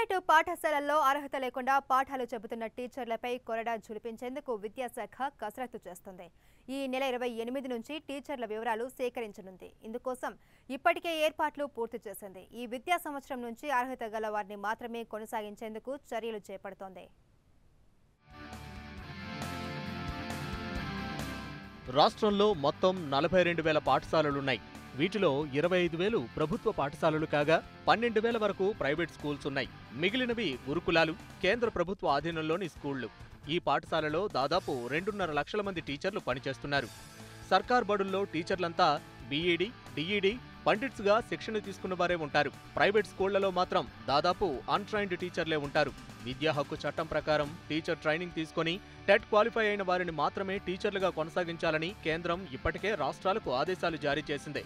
Private పాఠశాలల్లో అర్హత లేకుండా పాఠాలు చెబుతున్న టీచర్లపై కొరడా ఝుళిపించేందుకు విద్యాశాఖ కసరత్తు చేస్తుంది. ఈ నెల 28 నుంచి టీచర్ల వివరాలు సేకరించనుంది. ఇందుకోసం ఇప్పటికే ఏర్పాట్లు పూర్తి చేసింది. ఈ విద్యా సంవత్సరం నుంచి అర్హత గల వారిని మాత్రమే కొనసాగించేందుకు చర్యలు చేపడుతోంది. రాష్ట్రంలో మొత్తం 42,000 పాఠశాలలున్నాయి. వీటిలో 25,000 ప్రభుత్వ పాఠశాలలు కాగా 12,000 వరకు ప్రైవేట్ స్కూల్స్ ఉన్నాయి. మిగిలినవి గురుకులాలు, కేంద్ర ప్రభుత్వ ఆధీనంలోని స్కూళ్లు. ఈ పాఠశాలలో దాదాపు 2.5 లక్షల మంది టీచర్లు పనిచేస్తున్నారు. సర్కార్ బడుల్లో టీచర్లంతా బీఈడీ, డిఈడీ, పండిట్స్గా శిక్షణ తీసుకున్న వారే ఉంటారు. ప్రైవేట్ స్కూళ్లలో మాత్రం దాదాపు అన్ట్రైన్డ్ టీచర్లే ఉంటారు. విద్యా హక్కు చట్టం ప్రకారం టీచర్ ట్రైనింగ్ తీసుకుని టెట్ క్వాలిఫై అయిన వారిని మాత్రమే టీచర్లుగా కొనసాగించాలని కేంద్రం ఇప్పటికే రాష్ట్రాలకు ఆదేశాలు జారీ చేసింది.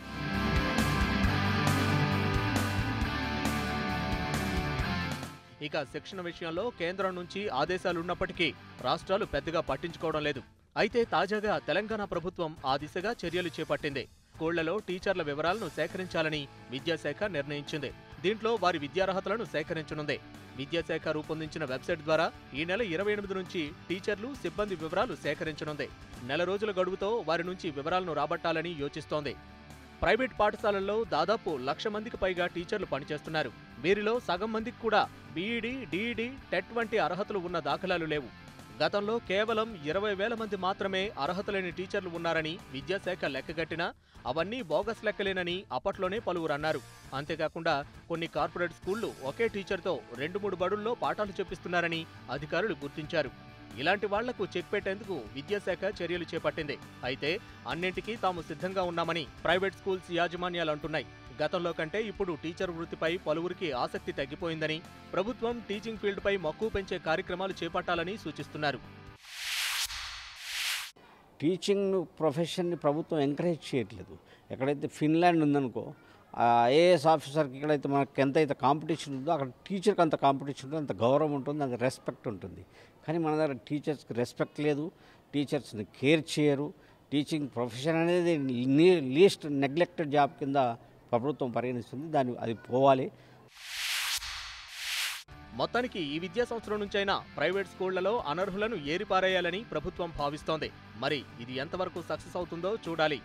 ఇక శిక్షణ విషయంలో కేంద్రం నుంచి ఆదేశాలున్నప్పటికీ రాష్ట్రాలు పెద్దగా పట్టించుకోవడం లేదు. అయితే తాజాగా తెలంగాణ ప్రభుత్వం ఆ దిశగా చర్యలు చేపట్టింది. స్కూళ్లలో టీచర్ల వివరాలను సేకరించాలని విద్యాశాఖ నిర్ణయించింది. దీంట్లో వారి విద్యార్హతలను సేకరించనుంది. విద్యాశాఖ రూపొందించిన వెబ్సైట్ ద్వారా ఈ నెల 28 నుంచి టీచర్లు, సిబ్బంది వివరాలు సేకరించనుంది. నెల రోజుల గడువుతో వారి నుంచి వివరాలను రాబట్టాలని యోచిస్తోంది. ప్రైవేట్ పాఠశాలల్లో దాదాపు 1,00,000 మందికి పైగా టీచర్లు పనిచేస్తున్నారు. వీరిలో సగం మందికి కూడా బీఈడీ, డిఈడీ, టెట్ వంటి అర్హతలు ఉన్న దాఖలాలు లేవు. గతంలో కేవలం 20,000 మంది మాత్రమే అర్హత లేని టీచర్లు ఉన్నారని విద్యాశాఖ లెక్కగట్టినా అవన్నీ బోగస్ లెక్కలేనని అప్పట్లోనే పలువురు అన్నారు. అంతేకాకుండా కొన్ని కార్పొరేట్ స్కూళ్లు ఒకే టీచర్తో 2-3 బడుల్లో పాఠాలు చెప్పిస్తున్నారని అధికారులు గుర్తించారు. ఇలాంటి వాళ్లకు చెక్ పెట్టేందుకు విద్యాశాఖ చర్యలు చేపట్టింది. అయితే అన్నింటికీ తాము సిద్ధంగా ఉన్నామని ప్రైవేట్ స్కూల్స్ యాజమాన్యాలు అంటున్నాయి. గతంలో కంటే ఇప్పుడు టీచర్ వృత్తిపై పలువురికి ఆసక్తి తగ్గిపోయిందని, ప్రభుత్వం టీచింగ్ ఫీల్డ్పై మక్కువ పెంచే కార్యక్రమాలు చేపట్టాలని సూచిస్తున్నారు. టీచింగ్ ప్రొఫెషన్ని ప్రభుత్వం ఎంకరేజ్ చేయట్లేదు. ఎక్కడైతే ఫిన్లాండ్ ఉందనుకో, ఐఏఎస్ ఆఫీసర్కి ఎక్కడైతే మనకి ఎంతైతే కాంపిటీషన్ ఉందో అక్కడ టీచర్కి అంత కాంపిటీషన్ ఉంటుంది, అంత గౌరవం ఉంటుంది, అంత రెస్పెక్ట్ ఉంటుంది. కానీ మన దగ్గర టీచర్స్కి రెస్పెక్ట్ లేదు, టీచర్స్ని కేర్ చేయరు. టీచింగ్ ప్రొఫెషన్ అనేది లీస్ట్ నెగ్లెక్టెడ్ జాబ్ కింద ప్రభుత్వం పరిగణిస్తుంది. అది పోవాలి. మొత్తానికి ఈ విద్యా సంవత్సరం నుంచైనా ప్రైవేట్ స్కూళ్లలో అనర్హులను ఏరిపారేయాలని ప్రభుత్వం భావిస్తోంది. మరి ఇది ఎంతవరకు సక్సెస్ అవుతుందో చూడాలి.